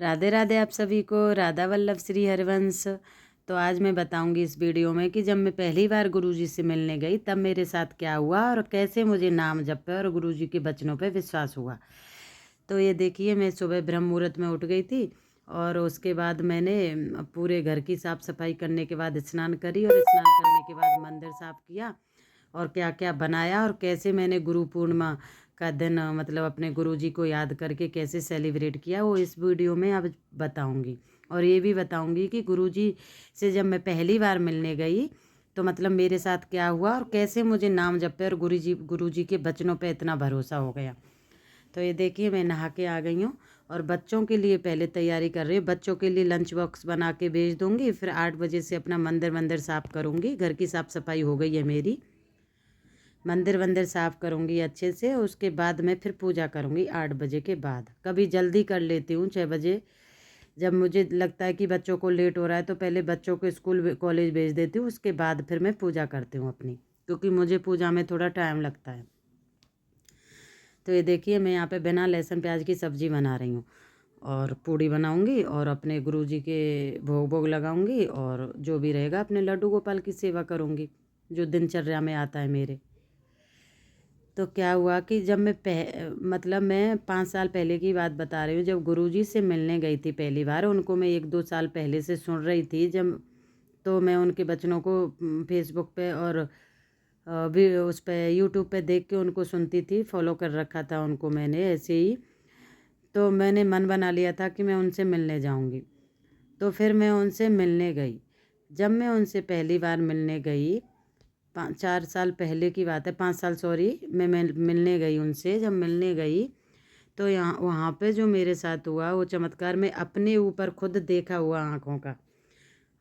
राधे राधे आप सभी को। राधा वल्लभ श्री हरिवंश। तो आज मैं बताऊंगी इस वीडियो में कि जब मैं पहली बार गुरुजी से मिलने गई तब मेरे साथ क्या हुआ और कैसे मुझे नाम जप और गुरुजी के वचनों पे विश्वास हुआ। तो ये देखिए, मैं सुबह ब्रह्म मुहूर्त में उठ गई थी और उसके बाद मैंने पूरे घर की साफ़ सफाई करने के बाद स्नान करी और स्नान करने के बाद मंदिर साफ़ किया और क्या क्या बनाया और कैसे मैंने गुरु पूर्णिमा का दिन मतलब अपने गुरुजी को याद करके कैसे सेलिब्रेट किया, वो इस वीडियो में अब बताऊंगी। और ये भी बताऊंगी कि गुरुजी से जब मैं पहली बार मिलने गई तो मतलब मेरे साथ क्या हुआ और कैसे मुझे नाम जपे और गुरुजी के वचनों पे इतना भरोसा हो गया। तो ये देखिए, मैं नहा के आ गई हूँ और बच्चों के लिए पहले तैयारी कर रही हूँ। बच्चों के लिए लंच बॉक्स बना के भेज दूँगी, फिर 8 बजे से अपना मंदिर साफ़ करूँगी। घर की साफ़ सफाई हो गई है मेरी, मंदिर साफ़ करूँगी अच्छे से। उसके बाद मैं फिर पूजा करूँगी 8 बजे के बाद। कभी जल्दी कर लेती हूँ 6 बजे, जब मुझे लगता है कि बच्चों को लेट हो रहा है तो पहले बच्चों को स्कूल कॉलेज भेज देती हूँ, उसके बाद फिर मैं पूजा करती हूँ अपनी, क्योंकि मुझे पूजा में थोड़ा टाइम लगता है। तो ये देखिए, मैं यहाँ पे बिना लहसुन प्याज की सब्ज़ी बना रही हूँ और पूड़ी बनाऊँगी और अपने गुरुजी के भोग भोग लगाऊँगी और जो भी रहेगा अपने लड्डू गोपाल की सेवा करूँगी, जो दिनचर्या में आता है मेरे। तो क्या हुआ कि जब मतलब मैं 5 साल पहले की बात बता रही हूँ, जब गुरुजी से मिलने गई थी पहली बार। उनको मैं 1-2 साल पहले से सुन रही थी जब, तो मैं उनके वचनों को फेसबुक पे और भी उस पे यूट्यूब पे देख के उनको सुनती थी, फॉलो कर रखा था उनको मैंने ऐसे ही। तो मैंने मन बना लिया था कि मैं उनसे मिलने जाऊंगी। तो फिर मैं उनसे मिलने गई। जब मैं उनसे पहली बार मिलने गई, 4 साल पहले की बात है, 5 साल सॉरी, मैं मिलने गई उनसे। जब मिलने गई तो यहाँ वहाँ पे जो मेरे साथ हुआ वो चमत्कार मैं अपने ऊपर खुद देखा हुआ आँखों का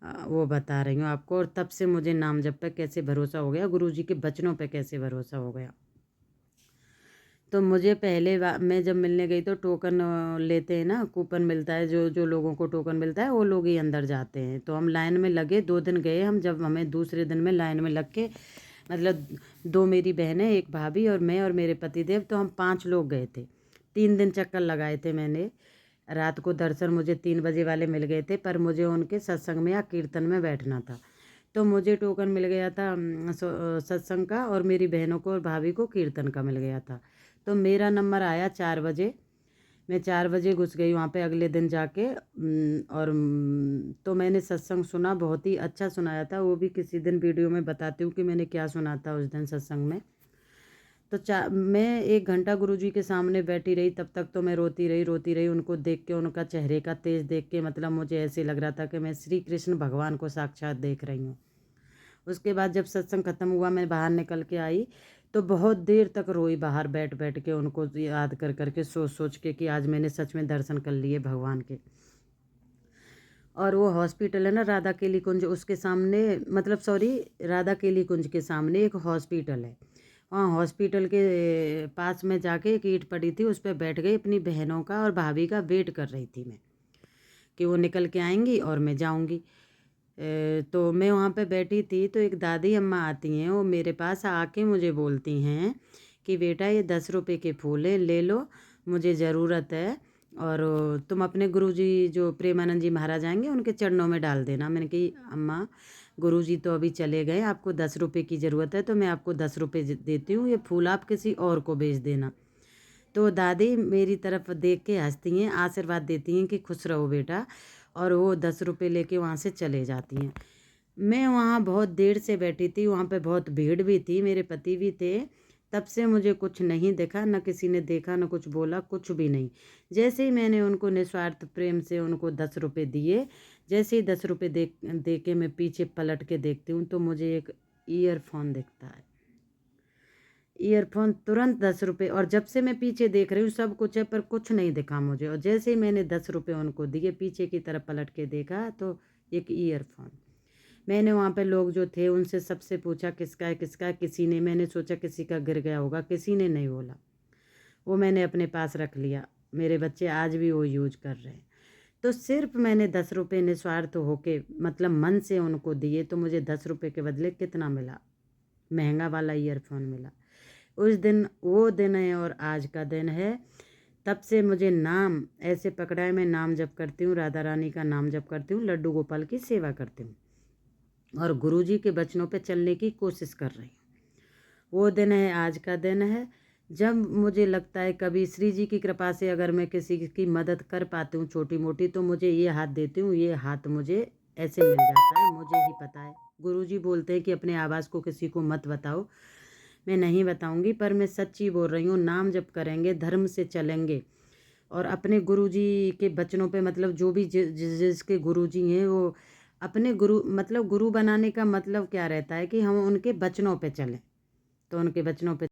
वो बता रही हूँ आपको। और तब से मुझे नाम जप पे कैसे भरोसा हो गया, गुरुजी के वचनों पे कैसे भरोसा हो गया। तो मुझे पहले मैं जब मिलने गई तो टोकन लेते हैं ना, कूपन मिलता है, जो जो लोगों को टोकन मिलता है वो लोग ही अंदर जाते हैं। तो हम लाइन में लगे, 2 दिन गए हम। जब हमें दूसरे दिन में लाइन में लग के, मतलब 2 मेरी बहनें, एक भाभी और मैं और मेरे पतिदेव, तो हम 5 लोग गए थे। 3 दिन चक्कर लगाए थे मैंने। रात को दर्शन मुझे 3 बजे वाले मिल गए थे, पर मुझे उनके सत्संग में या कीर्तन में बैठना था। तो मुझे टोकन मिल गया था सत्संग का, और मेरी बहनों को और भाभी को कीर्तन का मिल गया था। तो मेरा नंबर आया 4 बजे। मैं 4 बजे घुस गई वहाँ पे अगले दिन जाके। और तो मैंने सत्संग सुना, बहुत ही अच्छा सुनाया था। वो भी किसी दिन वीडियो में बताती हूँ कि मैंने क्या सुना था उस दिन सत्संग में। तो मैं 1 घंटा गुरुजी के सामने बैठी रही। तब तक तो मैं रोती रही उनको देख के, उनका चेहरे का तेज देख के। मतलब मुझे ऐसे लग रहा था कि मैं श्री कृष्ण भगवान को साक्षात देख रही हूँ। उसके बाद जब सत्संग ख़त्म हुआ, मैं बाहर निकल के आई तो बहुत देर तक रोई, बाहर बैठ बैठ के उनको याद कर कर के, सोच सोच के कि आज मैंने सच में दर्शन कर लिए भगवान के। और वो हॉस्पिटल है ना, राधा केली कुंज, उसके सामने, मतलब सॉरी, राधा केली कुंज के सामने एक हॉस्पिटल है। वहाँ हॉस्पिटल के पास में जाके एक ईंट पड़ी थी, उस पर बैठ गई। अपनी बहनों का और भाभी का वेट कर रही थी मैं कि वो निकल के आएंगी और मैं जाऊंगी। तो मैं वहाँ पे बैठी थी तो एक दादी अम्मा आती हैं, वो मेरे पास आके मुझे बोलती हैं कि बेटा ये 10 रुपए के फूल हैं, ले लो, मुझे ज़रूरत है। और तुम अपने गुरुजी जो प्रेमानंद जी महाराज आएंगे उनके चरणों में डाल देना। मैंने कही अम्मा, गुरुजी तो अभी चले गए, आपको 10 रुपए की ज़रूरत है तो मैं आपको 10 रुपए देती हूँ, ये फूल आप किसी और को भेज देना। तो दादी मेरी तरफ देख के हंसती हैं, आशीर्वाद देती हैं कि खुश रहो बेटा, और वो 10 रुपये लेके वहाँ से चले जाती हैं। मैं वहाँ बहुत देर से बैठी थी, वहाँ पे बहुत भीड़ भी थी, मेरे पति भी थे। तब से मुझे कुछ नहीं देखा, न किसी ने देखा, न कुछ बोला, कुछ भी नहीं। जैसे ही मैंने उनको निस्वार्थ प्रेम से उनको 10 रुपये दिए, जैसे ही 10 रुपये दे के मैं पीछे पलट के देखती हूँ तो मुझे एक ईयरफोन दिखता है। ईयरफोन तुरंत 10 रुपये, और जब से मैं पीछे देख रही हूँ सब कुछ है पर कुछ नहीं दिखा मुझे। और जैसे ही मैंने 10 रुपये उनको दिए, पीछे की तरफ पलट के देखा तो एक ईयरफोन। मैंने वहाँ पे लोग जो थे उनसे सबसे पूछा किसका है किसका है, किसी ने, मैंने सोचा किसी का गिर गया होगा, किसी ने नहीं बोला। वो मैंने अपने पास रख लिया, मेरे बच्चे आज भी वो यूज कर रहे हैं। तो सिर्फ मैंने 10 रुपये निस्वार्थ होके, मतलब मन से उनको दिए, तो मुझे 10 रुपये के बदले कितना मिला, महंगा वाला ईयरफोन मिला। उस दिन, वो दिन है और आज का दिन है, तब से मुझे नाम ऐसे पकड़ा है, मैं नाम जप करती हूँ, राधा रानी का नाम जप करती हूँ, लड्डू गोपाल की सेवा करती हूँ और गुरुजी के वचनों पे चलने की कोशिश कर रही हूँ। वो दिन है, आज का दिन है, जब मुझे लगता है कभी श्री जी की कृपा से अगर मैं किसी की मदद कर पाती हूँ छोटी मोटी, तो मुझे ये हाथ देती हूँ, ये हाथ मुझे ऐसे मिल जाता है, मुझे ही पता है। गुरुजी बोलते हैं कि अपने आवाज़ को किसी को मत बताओ, मैं नहीं बताऊंगी, पर मैं सच्ची बोल रही हूँ। नाम जप करेंगे, धर्म से चलेंगे और अपने गुरुजी के वचनों पे, मतलब जो भी जिसके गुरुजी हैं वो अपने गुरु, मतलब गुरु बनाने का मतलब क्या रहता है कि हम उनके वचनों पे चलें, तो उनके वचनों पे